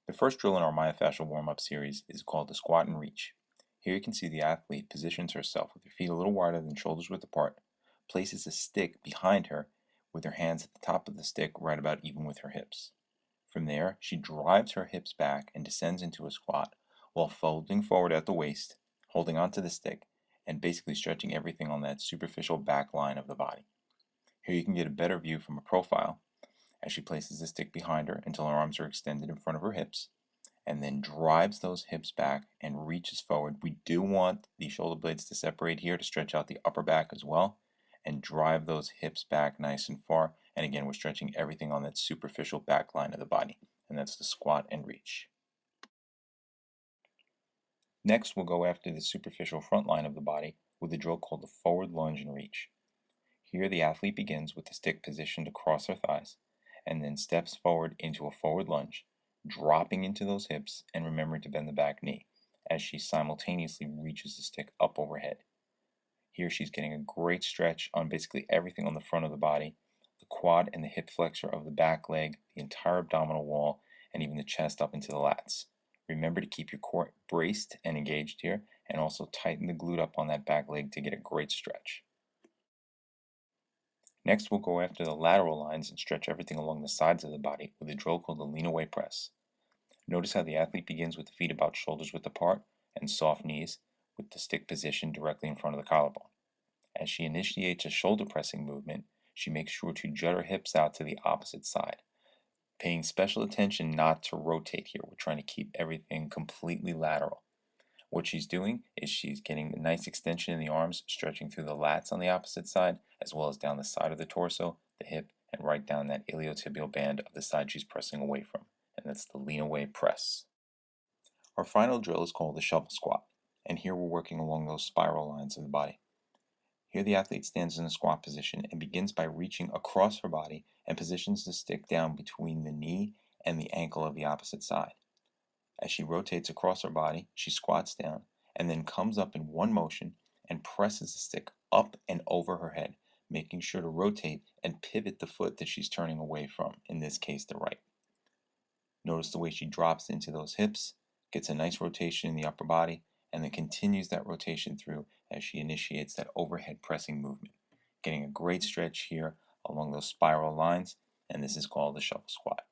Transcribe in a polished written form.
The first drill in our myofascial warm-up series is called the squat and reach. Here you can see the athlete positions herself with her feet a little wider than shoulders width apart, places a stick behind her with her hands at the top of the stick right about even with her hips. From there, she drives her hips back and descends into a squat while folding forward at the waist, holding onto the stick, and basically stretching everything on that superficial back line of the body. Here you can get a better view from a profile as she places the stick behind her until her arms are extended in front of her hips, and then drives those hips back and reaches forward. We do want the shoulder blades to separate here to stretch out the upper back as well, and drive those hips back nice and far. And again, we're stretching everything on that superficial back line of the body, and that's the squat and reach. Next, we'll go after the superficial front line of the body with a drill called the forward lunge and reach. Here, the athlete begins with the stick positioned across her thighs, and then steps forward into a forward lunge, dropping into those hips and remembering to bend the back knee as she simultaneously reaches the stick up overhead. Here she's getting a great stretch on basically everything on the front of the body, the quad and the hip flexor of the back leg, the entire abdominal wall, and even the chest up into the lats. Remember to keep your core braced and engaged here, and also tighten the glute up on that back leg to get a great stretch. Next, we'll go after the lateral lines and stretch everything along the sides of the body with a drill called the lean away press. Notice how the athlete begins with the feet about shoulders width apart and soft knees, with the stick positioned directly in front of the collarbone. As she initiates a shoulder pressing movement, she makes sure to jut her hips out to the opposite side, paying special attention not to rotate here. We're trying to keep everything completely lateral. What she's doing is she's getting the nice extension in the arms, stretching through the lats on the opposite side, as well as down the side of the torso, the hip, and right down that iliotibial band of the side she's pressing away from. And that's the lean away press. Our final drill is called the shovel squat, and here we're working along those spiral lines of the body. Here the athlete stands in a squat position and begins by reaching across her body and positions the stick down between the knee and the ankle of the opposite side. As she rotates across her body, she squats down and then comes up in one motion and presses the stick up and over her head, making sure to rotate and pivot the foot that she's turning away from, in this case the right. Notice the way she drops into those hips, gets a nice rotation in the upper body, and then continues that rotation through as she initiates that overhead pressing movement, getting a great stretch here along those spiral lines, and this is called the shovel squat.